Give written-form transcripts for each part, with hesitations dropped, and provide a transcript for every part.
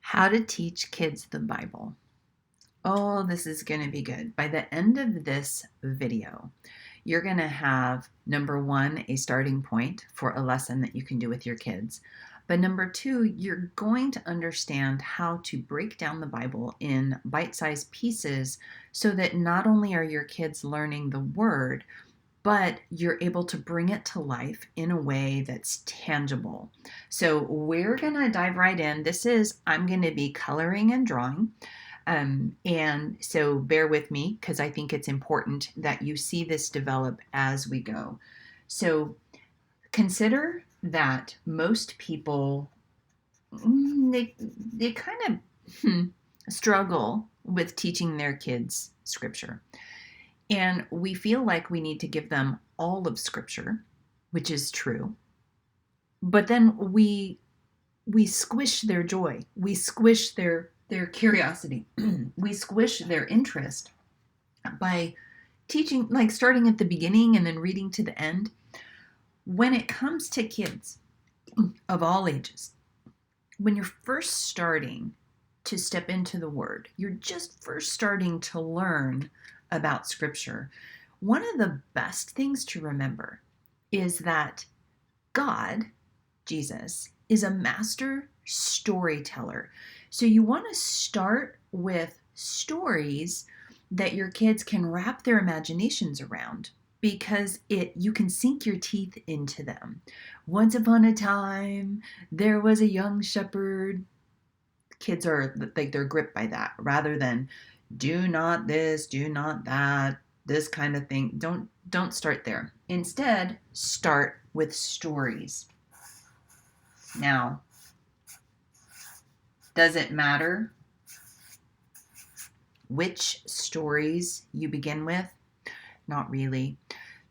How to teach kids the Bible. Oh, this is going to be good. By the end of this video, you're going to have, number one, a starting point for a lesson that you can do with your kids. But number two, you're going to understand how to break down the Bible in bite-sized pieces so that not only are your kids learning the word, but you're able to bring it to life in a way that's tangible. So we're going to dive right in. I'm going to be coloring and drawing. And so bear with me because I think it's important that you see this develop as we go. So consider that most people, they kind of struggle with teaching their kids scripture. And we feel like we need to give them all of scripture, which is true. But then we squish their joy. We squish their curiosity. We squish their interest by teaching, like starting at the beginning and then reading to the end. When it comes to kids of all ages, when you're first starting to step into the Word, you're just first starting to learn about Scripture, one of the best things to remember is that God, Jesus, is a master storyteller. So you want to start with stories that your kids can wrap their imaginations around because you can sink your teeth into them. Once upon a time, there was a young shepherd. Kids are like they're gripped by that rather than do not this, do not that, this kind of thing. Don't start there. Instead, start with stories. Now, does it matter which stories you begin with? Not really.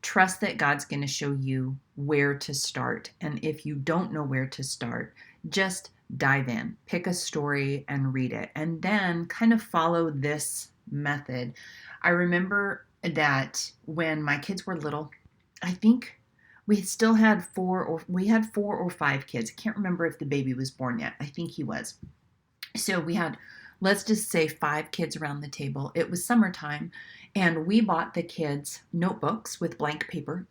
Trust that God's going to show you where to start. And if you don't know where to start, just dive in, pick a story and read it, and then kind of follow this method. I remember that when my kids were little, I think we had 4 or 5 kids. I can't remember if the baby was born yet. I think he was. So we had, let's just say 5 kids around the table. It was summertime, and we bought the kids notebooks with blank paper.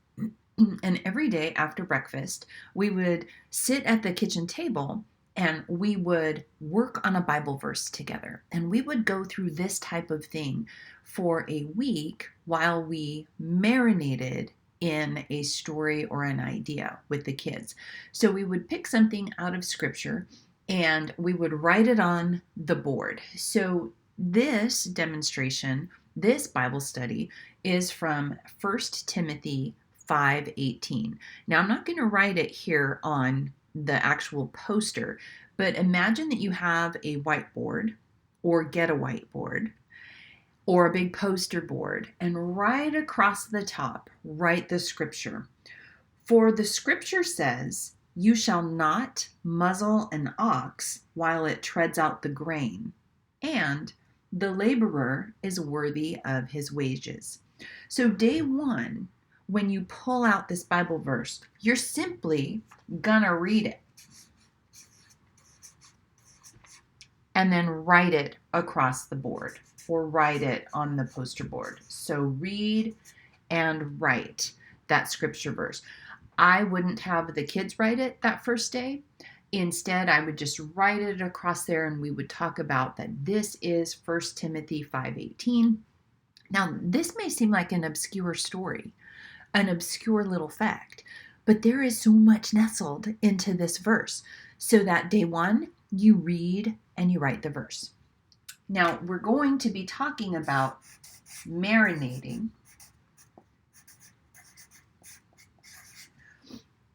And every day after breakfast, we would sit at the kitchen table and we would work on a Bible verse together. And we would go through this type of thing for a week while we marinated in a story or an idea with the kids. So we would pick something out of Scripture and we would write it on the board. So this demonstration, this Bible study, is from 1 Timothy 5:18. Now, I'm not going to write it here on the actual poster, but imagine that you have a whiteboard or get a whiteboard or a big poster board, and right across the top, write the scripture. For the scripture says, "You shall not muzzle an ox while it treads out the grain, and the laborer is worthy of his wages." So day one, when you pull out this Bible verse, you're simply gonna read it and then write it across the board or write it on the poster board. So read and write that scripture verse. I wouldn't have the kids write it that first day. Instead, I would just write it across there and we would talk about that this is 1 Timothy 5:18. Now, this may seem like an obscure story, an obscure little fact, but there is so much nestled into this verse. So that day one, you read and you write the verse. Now, we're going to be talking about marinating.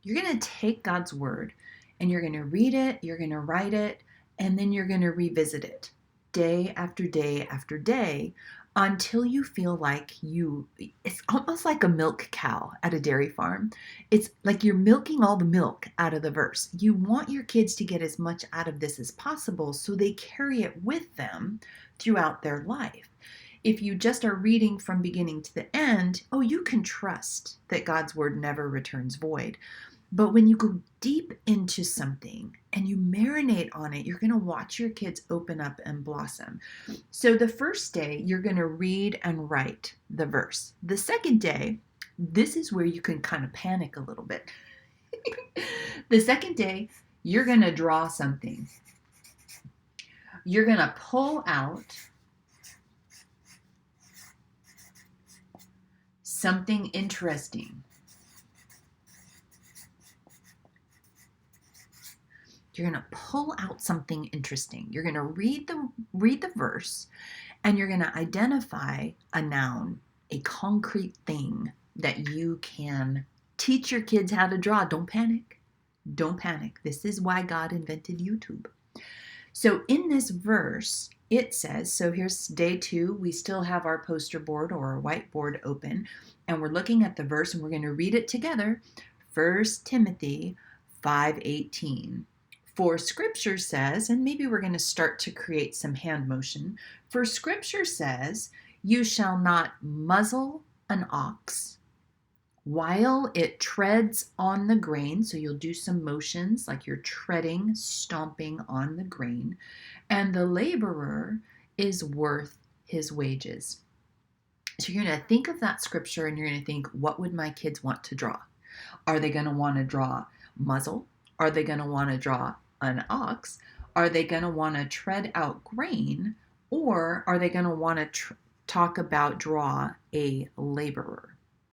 You're going to take God's word and you're going to read it, you're going to write it, and then you're going to revisit it day after day after day until you feel like it's almost like a milk cow at a dairy farm. It's like you're milking all the milk out of the verse. You want your kids to get as much out of this as possible so they carry it with them throughout their life. If you just are reading from beginning to the end, you can trust that God's word never returns void. But when you go deep into something and you marinate on it, you're going to watch your kids open up and blossom. So the first day, you're going to read and write the verse. The second day, this is where you can kind of panic a little bit. The second day, you're going to draw something. You're going to pull out something interesting. You're going to pull out something interesting. You're going to read the verse, and you're going to identify a noun, a concrete thing that you can teach your kids how to draw. Don't panic. Don't panic. This is why God invented YouTube. So in this verse, it says, so here's day 2. We still have our poster board or our whiteboard open, and we're looking at the verse, and we're going to read it together. 1 Timothy 5:18. For Scripture says, and maybe we're going to start to create some hand motion. For Scripture says, you shall not muzzle an ox while it treads on the grain. So you'll do some motions like you're treading, stomping on the grain. And the laborer is worth his wages. So you're going to think of that scripture and you're going to think, what would my kids want to draw? Are they going to want to draw muzzle? Are they going to want to draw an ox? Are they going to want to tread out grain? Or are they going to want to draw a laborer?